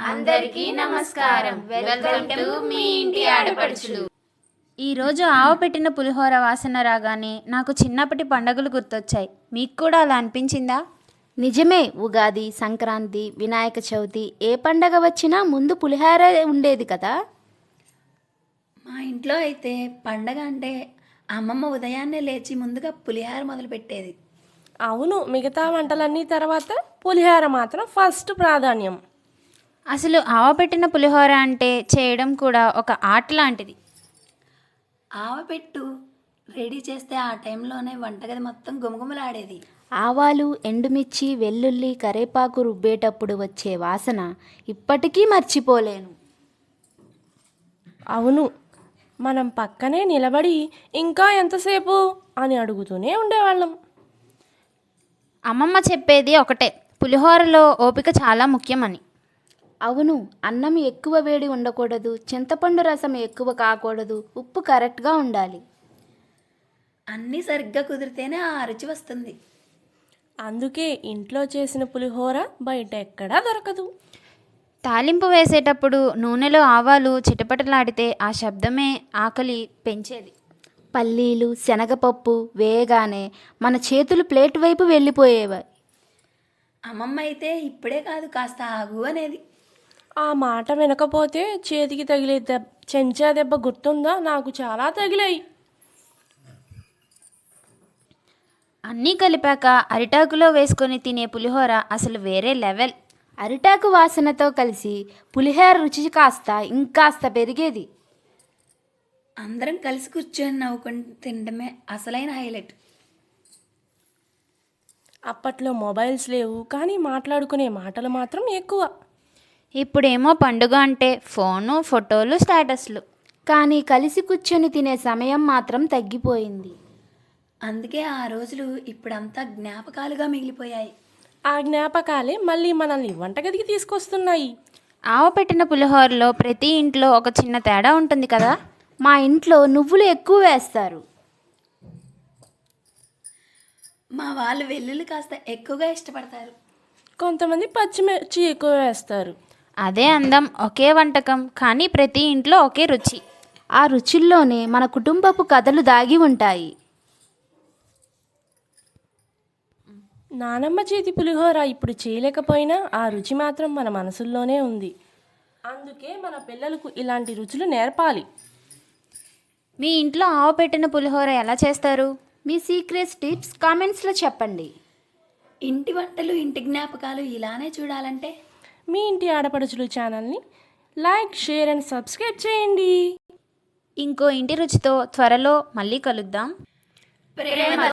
అందరికీ నమస్కారం. Welcome to me ఇంటి ఆడపడుచులు. ఈరోజు ఆవు పెట్టిన పులిహోర వాసన రాగానే నాకు చిన్నప్పటి పండుగలు గుర్తొచ్చాయి. మీకు కూడా అలా అనిపించిందా? నిజమే. ఉగాది, సంక్రాంతి, వినాయక చవితి ఏ పండగ వచ్చినా ముందు పులిహోర ఉండేది కదా. మా ఇంట్లో అయితే పండగ అంటే అమ్మమ్మ ఉదయాన్నే లేచి ముందుగా పులిహోర మొదలుపెట్టేది. అవును, మిగతా వంటలన్నీ తర్వాత, పులిహోర మాత్రం ఫస్ట్ ప్రాధాన్యం. అసలు ఆవ పెట్టిన పులిహోర అంటే చేయడం కూడా ఒక ఆర్ట్ లాంటిది. ఆవపెట్టు రెడీ చేస్తే ఆ టైంలోనే వంటగది మొత్తం గుమగుమలాడేది. ఆవాలు, ఎండుమిర్చి, వెల్లుల్లి, కరేపాకు రుబ్బేటప్పుడు వచ్చే వాసన ఇప్పటికీ మర్చిపోలేను. అవును, మనం పక్కనే నిలబడి ఇంకా ఎంతసేపు అని అడుగుతూనే ఉండేవాళ్ళం. అమ్మమ్మ చెప్పేది ఒకటే, పులిహోరలో ఓపిక చాలా ముఖ్యమని. అవును, అన్నం ఎక్కువ వేడి ఉండకూడదు, చింతపండు రసం ఎక్కువ కాకూడదు, ఉప్పు కరెక్ట్గా ఉండాలి. అన్నీ సరిగ్గా కుదిరితేనే ఆ రుచి వస్తుంది. అందుకే ఇంట్లో చేసిన పులిహోర బయట ఎక్కడా దొరకదు. తాలింపు వేసేటప్పుడు నూనెలో ఆవాలు చిటపటలాడితే ఆ శబ్దమే ఆకలి పెంచేది. పల్లీలు, శనగపప్పు వేయగానే మన చేతులు ప్లేట్ వైపు వెళ్ళిపోయేవి. అమ్మమ్మ అయితే ఇప్పుడే కాదు కాస్త ఆగు అనేది. ఆ మాట వినకపోతే చేతికి తగిలే చెంచా దెబ్బ గుర్తుందా? నాకు చాలా తగిలాయి. అన్నీ కలిపాక అరిటాకులో వేసుకొని తినే పులిహోర అసలు వేరే లెవెల్. అరిటాకు వాసనతో కలిసి పులిహోర రుచి కాస్త ఇంకాస్త పెరిగేది. అందరం కలిసి కూర్చొని నవ్వుకొని తినడమే అసలైన హైలైట్. అప్పట్లో మొబైల్స్ లేవు, కానీ మాట్లాడుకునే మాటలు మాత్రం ఎక్కువ. ఇప్పుడేమో పండుగ అంటే ఫోను, ఫోటోలు, స్టేటస్లు. కానీ కలిసి కూర్చొని తినే సమయం మాత్రం తగ్గిపోయింది. అందుకే ఆ రోజులు ఇప్పుడంతా జ్ఞాపకాలుగా మిగిలిపోయాయి. ఆ జ్ఞాపకాలే మళ్ళీ మనల్ని వంటగదికి తీసుకొస్తున్నాయి. ఆవ పెట్టిన పులిహోరలో ప్రతి ఇంట్లో ఒక చిన్న తేడా ఉంటుంది కదా. మా ఇంట్లో నువ్వులు ఎక్కువ వేస్తారు. మా వాళ్ళు వెల్లుల్లి కాస్త ఎక్కువగా ఇష్టపడతారు. కొంతమంది పచ్చిమిర్చి ఎక్కువ వేస్తారు. అదే అందం. ఒకే వంటకం కానీ ప్రతి ఇంట్లో ఒకే రుచి. ఆ రుచుల్లోనే మన కుటుంబపు కథలు దాగి ఉంటాయి. నానమ్మ చేతి పులిహోర ఇప్పుడు చేయలేకపోయినా ఆ రుచి మాత్రం మన మనసుల్లోనే ఉంది. అందుకే మన పిల్లలకు ఇలాంటి రుచులు నేర్పాలి. మీ ఇంట్లో ఆవ పెట్టిన పులిహోర ఎలా చేస్తారు? మీ సీక్రెట్స్ టిప్స్ కామెంట్స్లో చెప్పండి. ఇంటి వంటలు, ఇంటి జ్ఞాపకాలు ఇలానే చూడాలంటే మీ ఇంటి ఆడపడుచులు ఛానల్ని లైక్, షేర్ అండ్ సబ్స్క్రైబ్ చేయండి. ఇంకో ఇంటి రుచితో త్వరలో మళ్ళీ కలుద్దాం. ప్రేమ